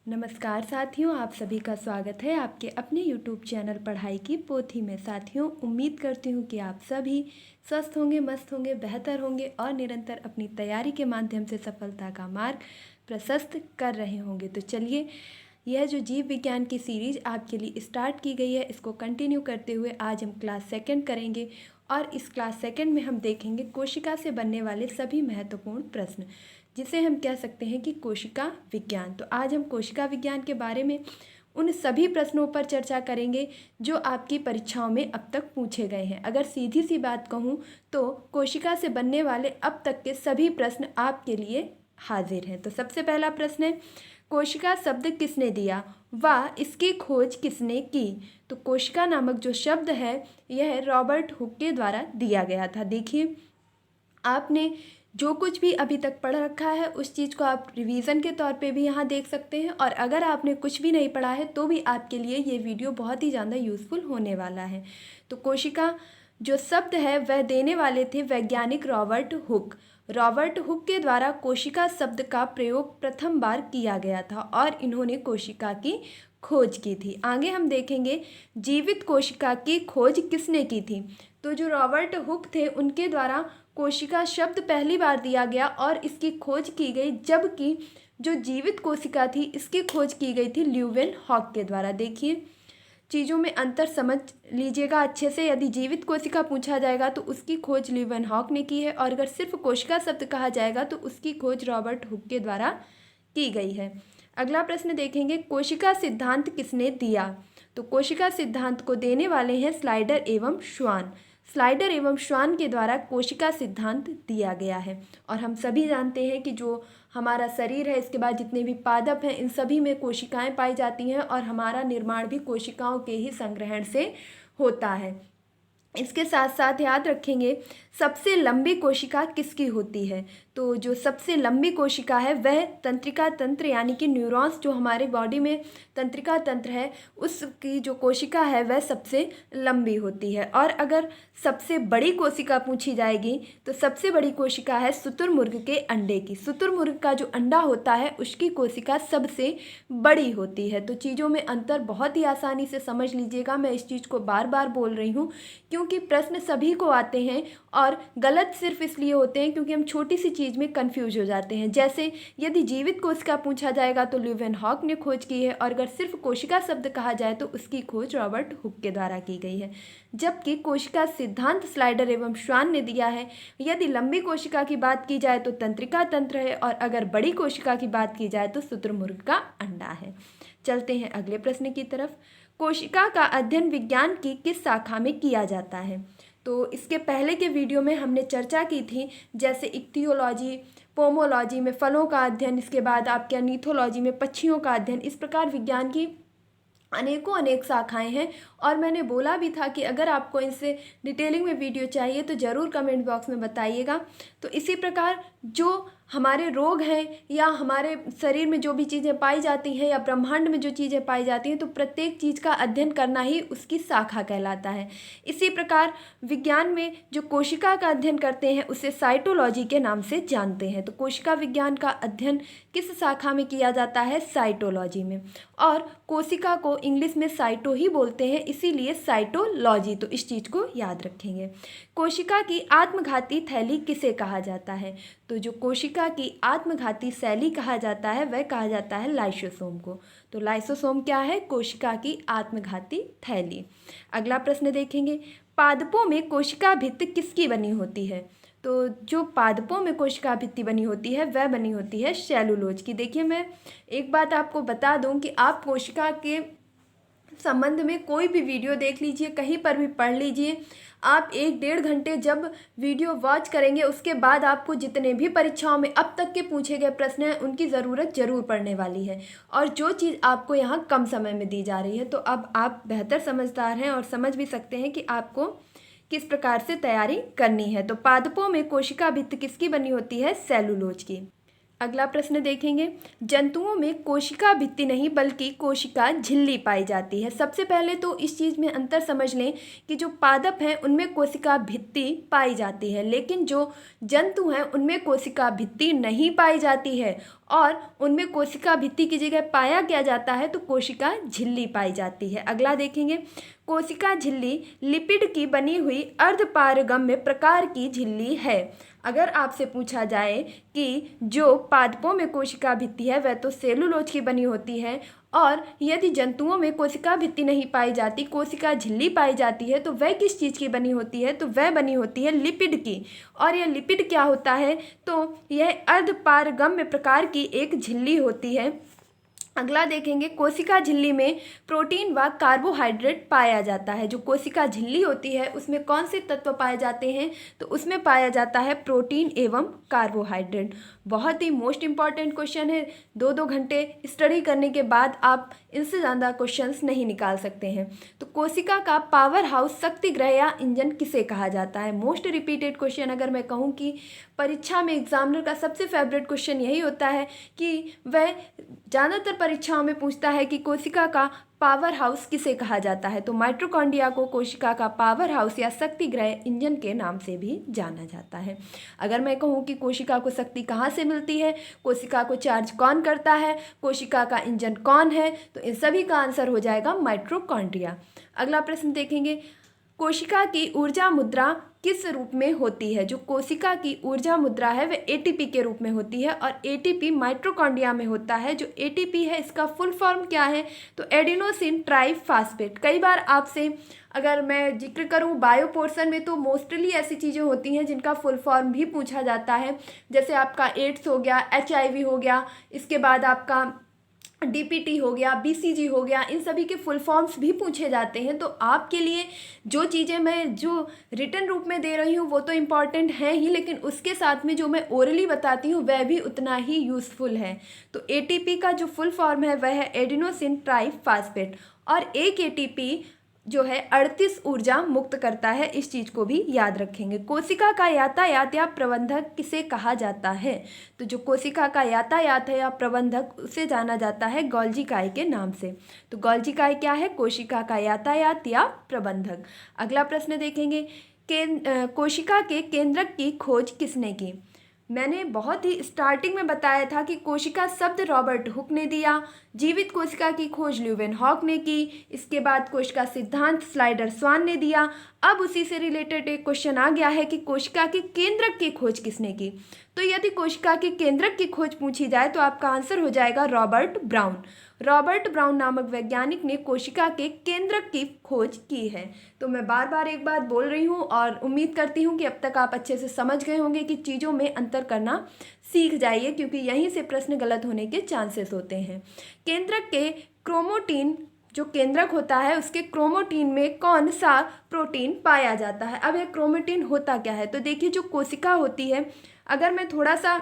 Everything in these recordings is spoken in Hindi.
नमस्कार साथियों, आप सभी का स्वागत है आपके अपने YouTube चैनल पढ़ाई की पोथी में। साथियों, उम्मीद करती हूँ कि आप सभी स्वस्थ होंगे, मस्त होंगे, बेहतर होंगे और निरंतर अपनी तैयारी के माध्यम से सफलता का मार्ग प्रशस्त कर रहे होंगे। तो चलिए, यह जो जीव विज्ञान की सीरीज आपके लिए स्टार्ट की गई है, इसको कंटिन्यू करते हुए आज हम क्लास सेकंड करेंगे और इस क्लास सेकंड में हम देखेंगे कोशिका से बनने वाले सभी महत्वपूर्ण प्रश्न, जिसे हम कह सकते हैं कि कोशिका विज्ञान। तो आज हम कोशिका विज्ञान के बारे में उन सभी प्रश्नों पर चर्चा करेंगे जो आपकी परीक्षाओं में अब तक पूछे गए हैं। अगर सीधी सी बात कहूँ तो कोशिका से बनने वाले अब तक के सभी प्रश्न आपके लिए हाजिर हैं। तो सबसे पहला प्रश्न है, कोशिका शब्द किसने दिया व इसकी खोज किसने की? तो कोशिका नामक जो शब्द है यह रॉबर्ट हुक के द्वारा दिया गया था। देखिए, आपने जो कुछ भी अभी तक पढ़ रखा है उस चीज़ को आप रिवीजन के तौर पे भी यहाँ देख सकते हैं, और अगर आपने कुछ भी नहीं पढ़ा है तो भी आपके लिए ये वीडियो बहुत ही ज़्यादा यूज़फुल होने वाला है। तो कोशिका जो शब्द है वह देने वाले थे वैज्ञानिक रॉबर्ट हुक। रॉबर्ट हुक के द्वारा कोशिका शब्द का प्रयोग प्रथम बार किया गया था और इन्होंने कोशिका की खोज की थी। आगे हम देखेंगे जीवित कोशिका की खोज किसने की थी। तो जो रॉबर्ट हुक थे उनके द्वारा कोशिका शब्द पहली बार दिया गया और इसकी खोज की गई, जबकि जो जीवित कोशिका थी इसकी खोज की गई थी ल्यूवेन हॉक के द्वारा। देखिए, चीज़ों में अंतर समझ लीजिएगा अच्छे से। यदि जीवित कोशिका पूछा जाएगा तो उसकी खोज ल्यूवेन हॉक ने की है, और अगर सिर्फ कोशिका शब्द कहा जाएगा तो उसकी खोज रॉबर्ट हुक के द्वारा की गई है। अगला प्रश्न देखेंगे, कोशिका सिद्धांत किसने दिया? तो कोशिका सिद्धांत को देने वाले हैं स्लाइडर एवं श्वान। स्लाइडर एवं श्वान के द्वारा कोशिका सिद्धांत दिया गया है। और हम सभी जानते हैं कि जो हमारा शरीर है, इसके बाद जितने भी पादप हैं, इन सभी में कोशिकाएं पाई जाती हैं और हमारा निर्माण भी कोशिकाओं के ही संग्रहण से होता है। इसके साथ साथ याद रखेंगे, सबसे लंबी कोशिका किसकी होती है? तो जो सबसे लंबी कोशिका है वह तंत्रिका तंत्र यानी कि न्यूरॉन्स, जो हमारे बॉडी में तंत्रिका तंत्र है उसकी जो कोशिका है वह सबसे लंबी होती है। और अगर सबसे बड़ी कोशिका पूछी जाएगी तो सबसे बड़ी कोशिका है शुतुरमुर्ग के अंडे की। शुतुरमुर्ग का जो अंडा होता है उसकी कोशिका सबसे बड़ी होती है। तो चीज़ों में अंतर बहुत ही आसानी से समझ लीजिएगा। मैं इस चीज़ को बार बार बोल रही हूँ क्योंकि प्रश्न सभी को आते हैं और गलत सिर्फ इसलिए होते हैं क्योंकि हम छोटी सी चीज़ में कंफ्यूज हो जाते हैं। जैसे यदि जीवित कोशिका पूछा जाएगा तो ल्यूवेन हॉक ने खोज की है, और अगर सिर्फ कोशिका शब्द कहा जाए तो उसकी खोज रॉबर्ट हुक के द्वारा की गई है, जबकि कोशिका सिद्धांत स्लाइडर एवं श्वान ने दिया है। यदि लंबी कोशिका की बात की जाए तो तंत्रिका तंत्र है, और अगर बड़ी कोशिका की बात की जाए तो शुतुरमुर्ग का अंडा है। चलते हैं अगले प्रश्न की तरफ। कोशिका का अध्ययन विज्ञान की किस शाखा में किया जाता है? तो इसके पहले के वीडियो में हमने चर्चा की थी, जैसे इक्तियोलॉजी, पोमोलॉजी में फलों का अध्ययन, इसके बाद आपके ऑर्निथोलॉजी में पक्षियों का अध्ययन। इस प्रकार विज्ञान की अनेक शाखाएं हैं, और मैंने बोला भी था कि अगर आपको इनसे डिटेलिंग में वीडियो चाहिए तो ज़रूर कमेंट बॉक्स में बताइएगा। तो इसी प्रकार जो हमारे रोग हैं या हमारे शरीर में जो भी चीज़ें पाई जाती हैं या ब्रह्मांड में जो चीज़ें पाई जाती हैं, तो प्रत्येक चीज़ का अध्ययन करना ही उसकी शाखा कहलाता है। इसी प्रकार विज्ञान में जो कोशिका का अध्ययन करते हैं उसे साइटोलॉजी के नाम से जानते हैं। तो कोशिका विज्ञान का अध्ययन किस शाखा में किया जाता है? साइटोलॉजी में। और कोशिका को इंग्लिश में साइटो ही बोलते हैं, इसीलिए साइटोलॉजी। तो इस चीज़ को याद रखेंगे। कोशिका की आत्मघाती थैली किसे कहा जाता है? तो जो कोशिका की आत्मघाती शैली कहा जाता है वह कहा जाता है लाइसोसोम को। तो लाइसोसोम क्या है? कोशिका की आत्मघाती थैली। अगला प्रश्न देखेंगे, पादपों में कोशिका भित्ति किसकी बनी होती है? तो जो पादपों में कोशिका भित्ति बनी होती है वह बनी होती है सेलुलोज की। देखिए, मैं एक बात आपको बता दूं कि आप कोशिका के संबंध में कोई भी वीडियो देख लीजिए, कहीं पर भी पढ़ लीजिए, आप 1-1.5 घंटे जब वीडियो वॉच करेंगे उसके बाद आपको जितने भी परीक्षाओं में अब तक के पूछे गए प्रश्न हैं उनकी ज़रूरत जरूर पड़ने वाली है। और जो चीज़ आपको यहाँ कम समय में दी जा रही है, तो अब आप बेहतर समझदार हैं और समझ भी सकते हैं कि आपको किस प्रकार से तैयारी करनी है। तो पादपों में कोशिका भित्ति किसकी बनी होती है? सेलुलोज की। अगला प्रश्न देखेंगे, जंतुओं में कोशिका भित्ति नहीं बल्कि कोशिका झिल्ली पाई जाती है। सबसे पहले तो इस चीज़ में अंतर समझ लें कि जो पादप हैं उनमें कोशिका भित्ति पाई जाती है, लेकिन जो जंतु हैं उनमें कोशिका भित्ति नहीं पाई जाती है, और उनमें कोशिका भित्ति की जगह पाया क्या जाता है तो कोशिका झिल्ली पाई जाती है। अगला देखेंगे, कोशिका झिल्ली लिपिड की बनी हुई अर्धपारगम्य प्रकार की झिल्ली है। अगर आपसे पूछा जाए कि जो पादपों में कोशिका भित्ति है वह तो सेलुलोज की बनी होती है, और यदि जंतुओं में कोशिका भित्ति नहीं पाई जाती, कोशिका झिल्ली पाई जाती है, तो वह किस चीज़ की बनी होती है तो वह बनी होती है लिपिड की। और यह लिपिड क्या होता है तो यह अर्धपारगम्य प्रकार की एक झिल्ली होती है। अगला देखेंगे, कोशिका झिल्ली में प्रोटीन व कार्बोहाइड्रेट पाया जाता है। जो कोशिका झिल्ली होती है उसमें कौन से तत्व पाए जाते हैं तो उसमें पाया जाता है प्रोटीन एवं कार्बोहाइड्रेट। बहुत ही मोस्ट इम्पॉर्टेंट क्वेश्चन है, 2-2 घंटे स्टडी करने के बाद आप इनसे ज़्यादा क्वेश्चंस नहीं निकाल सकते हैं। तो कोशिका का पावर हाउस, शक्ति ग्रह या इंजन किसे कहा जाता है। मोस्ट रिपीटेड क्वेश्चन, अगर मैं कहूँ कि परीक्षा में एग्जामिनर का सबसे फेवरेट क्वेश्चन यही होता है कि वह ज़्यादातर परीक्षाओं में पूछता है कि कोशिका का पावर हाउस किसे कहा जाता है, तो माइटोकॉन्ड्रिया को कोशिका का पावर हाउस या शक्ति ग्रह इंजन के नाम से भी जाना जाता है। अगर मैं कहूँ कि कोशिका को शक्ति कहाँ से मिलती है, कोशिका को चार्ज कौन करता है, कोशिका का इंजन कौन है, तो इन सभी का आंसर हो जाएगा माइटोकॉन्ड्रिया। अगला प्रश्न देखेंगे, कोशिका की ऊर्जा मुद्रा किस रूप में होती है। जो कोशिका की ऊर्जा मुद्रा है वह एटीपी के रूप में होती है, और एटीपी माइटोकॉन्ड्रिया में होता है। जो एटीपी है इसका फुल फॉर्म क्या है तो एडिनोसिन ट्राइफॉस्फेट। कई बार आपसे अगर मैं जिक्र करूं बायो पोर्शन में तो मोस्टली ऐसी चीज़ें होती हैं जिनका फुल फॉर्म भी पूछा जाता है, जैसे आपका एड्स हो गया, एचआईवी हो गया, इसके बाद आपका डीपीटी हो गया, बीसीजी हो गया, इन सभी के फुल फॉर्म्स भी पूछे जाते हैं। तो आपके लिए जो चीज़ें मैं जो रिटन रूप में दे रही हूँ वो तो इम्पॉर्टेंट हैं ही, लेकिन उसके साथ में जो मैं ओरली बताती हूँ वह भी उतना ही यूज़फुल है। तो एटीपी का जो फुल फॉर्म है वह है एडिनोसिन ट्राइफॉस्फेट, और एक एटीपी जो है 38 ऊर्जा मुक्त करता है। इस चीज़ को भी याद रखेंगे। कोशिका का यातायात या प्रबंधक किसे कहा जाता है, तो जो कोशिका का यातायात है या प्रबंधक उसे जाना जाता है गोल्जी काय के नाम से। तो गोल्जी काय क्या है, कोशिका का यातायात या प्रबंधक। अगला प्रश्न देखेंगे, कोशिका के केंद्रक की खोज किसने की। मैंने बहुत ही स्टार्टिंग में बताया था कि कोशिका शब्द रॉबर्ट हुक ने दिया, जीवित कोशिका की खोज ल्यूवेनहॉक ने की, इसके बाद कोशिका सिद्धांत स्लाइडर स्वान ने दिया। अब उसी से रिलेटेड एक क्वेश्चन आ गया है कि कोशिका के केंद्रक की खोज किसने की। तो यदि कोशिका के केंद्रक की खोज पूछी जाए तो आपका आंसर हो जाएगा रॉबर्ट ब्राउन। रॉबर्ट ब्राउन नामक वैज्ञानिक ने कोशिका के केंद्रक की खोज की है। तो मैं बार बार एक बात बोल रही हूँ और उम्मीद करती हूँ कि अब तक आप अच्छे से समझ गए होंगे कि चीज़ों में अंतर करना सीख जाइए, क्योंकि यहीं से प्रश्न गलत होने के चांसेस होते हैं। केंद्रक के क्रोमोटीन, जो केंद्रक होता है उसके क्रोमोटीन में कौन सा प्रोटीन पाया जाता है। अब यह क्रोमोटीन होता क्या है, तो देखिए जो कोशिका होती है, अगर मैं थोड़ा सा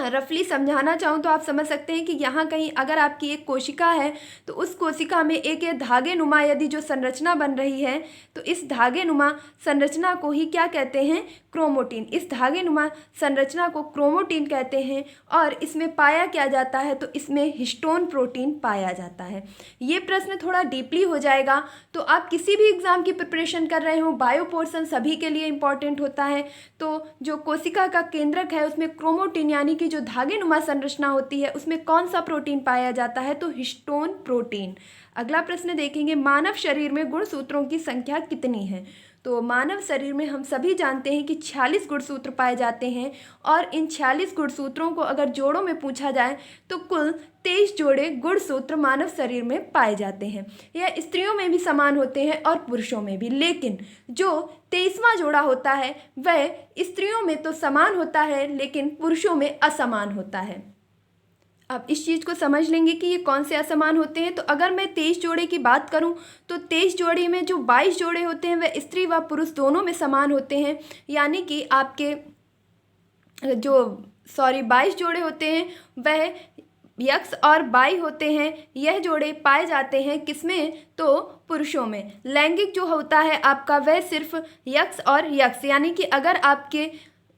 रफली समझाना चाहूँ तो आप समझ सकते हैं कि यहाँ कहीं अगर आपकी एक कोशिका है तो उस कोशिका में एक धागे नुमा यदि जो संरचना बन रही है तो इस धागे नुमा संरचना को ही क्या कहते हैं, क्रोमोटीन। इस धागे नुमा संरचना को क्रोमोटीन कहते हैं, और इसमें पाया क्या जाता है तो इसमें हिस्टोन प्रोटीन पाया जाता है। ये प्रश्न थोड़ा डीपली हो जाएगा, तो आप किसी भी एग्जाम की प्रिपरेशन कर रहे हो, बायो पोर्शन सभी के लिए इंपॉर्टेंट होता है। तो जो कोशिका का केंद्रक है उसमें क्रोमोटीन यानी कि जो धागे नुमा संरचना होती है उसमें कौन सा प्रोटीन पाया जाता है तो हिस्टोन प्रोटीन। अगला प्रश्न देखेंगे, मानव शरीर में गुणसूत्रों की संख्या कितनी है। तो मानव शरीर में हम सभी जानते हैं कि 46 गुणसूत्र पाए जाते हैं, और इन 46 गुणसूत्रों को अगर जोड़ों में पूछा जाए तो कुल 23 जोड़े गुणसूत्र मानव शरीर में पाए जाते हैं। यह स्त्रियों में भी समान होते हैं और पुरुषों में भी, लेकिन जो 23वां जोड़ा होता है वह स्त्रियों में तो समान होता है लेकिन पुरुषों में असमान होता है। अब इस चीज़ को समझ लेंगे कि ये कौन से असमान होते हैं। तो अगर मैं 23 जोड़े की बात करूं तो 23 जोड़े में जो 22 जोड़े होते हैं वह स्त्री व पुरुष दोनों में समान होते हैं, यानी कि आपके जो 22 जोड़े होते हैं वह यक्स और बाई होते हैं। यह जोड़े पाए जाते हैं किसमें तो पुरुषों में। लैंगिक जो होता है आपका वह सिर्फ यक्स और यक्स, यानी कि अगर आपके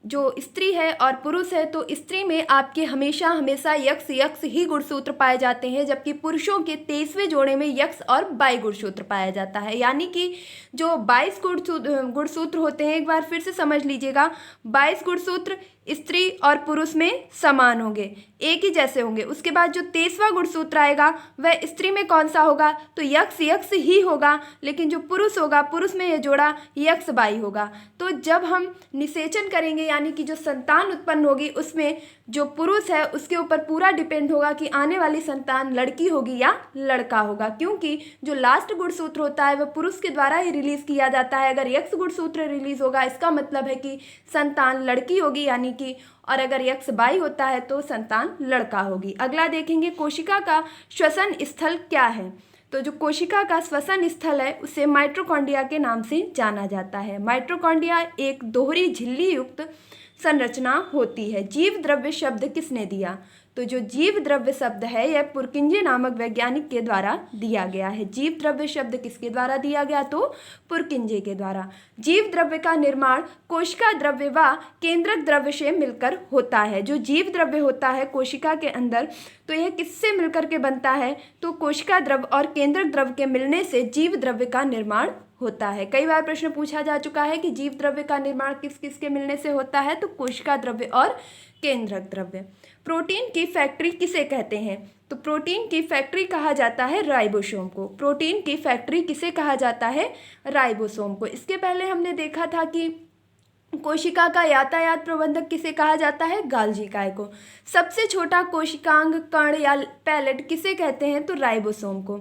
जो स्त्री है और पुरुष है, तो स्त्री में आपके हमेशा हमेशा यक्ष यक्ष ही गुणसूत्र पाए जाते हैं, जबकि पुरुषों के 23वें जोड़े में यक्ष और बाई गुणसूत्र पाया जाता है। यानी कि जो 22 गुणसूत्र होते हैं, एक बार फिर से समझ लीजिएगा, 22 गुणसूत्र स्त्री और पुरुष में समान होंगे, एक ही जैसे होंगे। उसके बाद जो 23वां गुणसूत्र आएगा वह स्त्री में कौन सा होगा, तो यक्ष यक्ष ही होगा, लेकिन जो पुरुष होगा, पुरुष में यह जोड़ा यक्ष बाई होगा। तो जब हम निषेचन करेंगे, यानी कि जो संतान उत्पन्न होगी, उसमें जो पुरुष है उसके ऊपर पूरा डिपेंड होगा कि आने वाली संतान लड़की होगी या लड़का होगा, क्योंकि जो लास्ट गुणसूत्र होता है वह पुरुष के द्वारा ही रिलीज किया जाता है। अगर यक्ष गुणसूत्र रिलीज होगा, इसका मतलब है कि संतान लड़की होगी, यानी कि, और अगर यक्ष बाई होता है तो संतान लड़का होगी। अगला देखेंगे, कोशिका का श्वसन स्थल क्या है। तो जो कोशिका का श्वसन स्थल है उसे माइटोकॉन्ड्रिया के नाम से जाना जाता है। माइटोकॉन्ड्रिया एक दोहरी झिल्ली युक्त संरचना होती है। जीव द्रव्य शब्द किसने दिया, तो जो जीव द्रव्य शब्द है यह पुरकिंजे नामक वैज्ञानिक के द्वारा दिया गया है। जीव द्रव्य शब्द किसके द्वारा दिया गया, तो पुरकिंजे के द्वारा। जीव द्रव्य का निर्माण कोशिका द्रव्य व केंद्रक द्रव्य से मिलकर होता है। जो जीव द्रव्य होता है कोशिका के अंदर, तो यह किससे मिलकर के बनता है, तो कोशिका द्रव्य और केंद्रक द्रव्य के मिलने से जीव द्रव्य का निर्माण होता है। कई बार प्रश्न पूछा जा चुका है कि जीव द्रव्य का निर्माण किस किस के मिलने से होता है, तो कोशिका द्रव्य और केंद्रक द्रव्य। प्रोटीन की फैक्ट्री किसे कहते हैं, तो प्रोटीन की फैक्ट्री कहा जाता है राइबोसोम को। प्रोटीन की फैक्ट्री किसे कहा जाता है, राइबोसोम को। इसके पहले हमने देखा था कि कोशिका का यातायात प्रबंधक किसे कहा जाता है, गाल्जी काय को। सबसे छोटा कोशिकांग कण या पैलेट किसे कहते हैं, तो राइबोसोम को।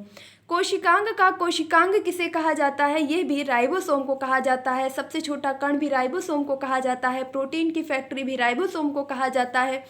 कोशिकांग का कोशिकांग किसे कहा जाता है, यह भी राइबोसोम को कहा जाता है। सबसे छोटा कण भी राइबोसोम को कहा जाता है। प्रोटीन की फैक्ट्री भी राइबोसोम को कहा जाता है।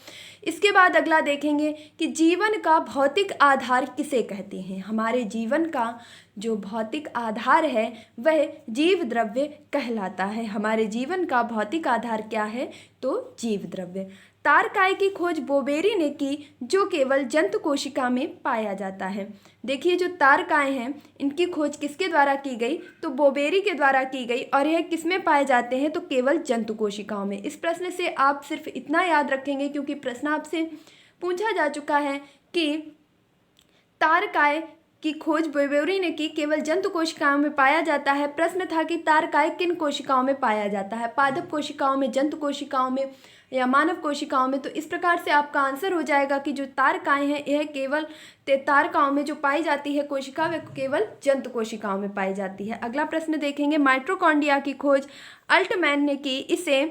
इसके बाद अगला देखेंगे कि जीवन का भौतिक आधार किसे कहते हैं। हमारे जीवन का जो भौतिक आधार है वह जीव द्रव्य कहलाता है। हमारे जीवन का भौतिक आधार क्या है, तो जीव द्रव्य। तारकाय की खोज बोबेरी ने की, जो केवल जंतु कोशिका में पाया जाता है। देखिए, जो तारकाय हैं इनकी खोज किसके द्वारा की गई, तो बोबेरी के द्वारा की गई, और यह किसमें पाए जाते हैं, तो केवल जंतु कोशिकाओं में। इस प्रश्न से आप सिर्फ इतना याद रखेंगे, क्योंकि प्रश्न आपसे पूछा जा चुका है कि तारकाय की खोज बोबेरी ने की, केवल जंतु कोशिकाओं में पाया जाता है। प्रश्न था कि तारकाय किन कोशिकाओं में पाया जाता है, पादप कोशिकाओं में, जंतु कोशिकाओं में या मानव कोशिकाओं में। तो इस प्रकार से आपका आंसर हो जाएगा कि जो तारकाएं हैं यह केवल तारकाओं में जो पाई जाती है कोशिका, वह केवल जंतु कोशिकाओं में पाई जाती है। अगला प्रश्न देखेंगे, माइटोकॉन्ड्रिया की खोज अल्टमैन ने की, इसे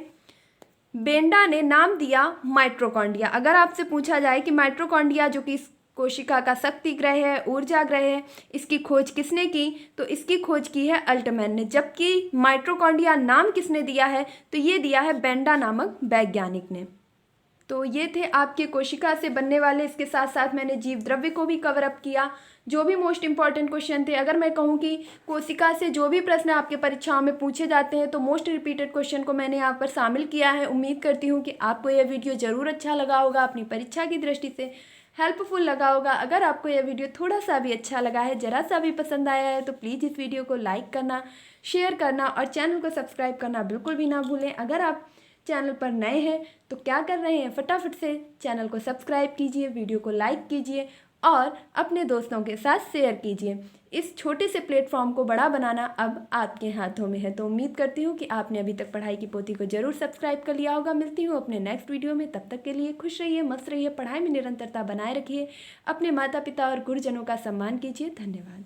बेंडा ने नाम दिया माइटोकॉन्ड्रिया। अगर आपसे पूछा जाए कि माइटोकॉन्ड्रिया जो कि कोशिका का शक्ति ग्रह है, ऊर्जा ग्रह है, इसकी खोज किसने की, तो इसकी खोज की है अल्टमैन ने। जबकि माइटोकॉन्ड्रिया नाम किसने दिया है, तो ये दिया है बेंडा नामक वैज्ञानिक ने। तो ये थे आपके कोशिका से बनने वाले, इसके साथ साथ मैंने जीव द्रव्य को भी कवर अप किया, जो भी मोस्ट इंपॉर्टेंट क्वेश्चन थे। अगर मैं कहूँ कि कोशिका से जो भी प्रश्न आपके परीक्षाओं में पूछे जाते हैं, तो मोस्ट रिपीटेड क्वेश्चन को मैंने यहाँ पर शामिल किया है। उम्मीद करती हूँ कि आपको यह वीडियो ज़रूर अच्छा लगा होगा, अपनी परीक्षा की दृष्टि से हेल्पफुल लगा होगा। अगर आपको यह वीडियो थोड़ा सा भी अच्छा लगा है, ज़रा सा भी पसंद आया है, तो प्लीज़ इस वीडियो को लाइक करना, शेयर करना और चैनल को सब्सक्राइब करना बिल्कुल भी ना भूलें। अगर आप चैनल पर नए हैं तो क्या कर रहे हैं, फटाफट से चैनल को सब्सक्राइब कीजिए, वीडियो को लाइक कीजिए और अपने दोस्तों के साथ शेयर कीजिए। इस छोटे से प्लेटफॉर्म को बड़ा बनाना अब आपके हाथों में है। तो उम्मीद करती हूँ कि आपने अभी तक पढ़ाई की पोथी को जरूर सब्सक्राइब कर लिया होगा। मिलती हूँ अपने नेक्स्ट वीडियो में, तब तक के लिए खुश रहिए, मस्त रहिए, पढ़ाई में निरंतरता बनाए रखिए, अपने माता पिता और गुरुजनों का सम्मान कीजिए। धन्यवाद।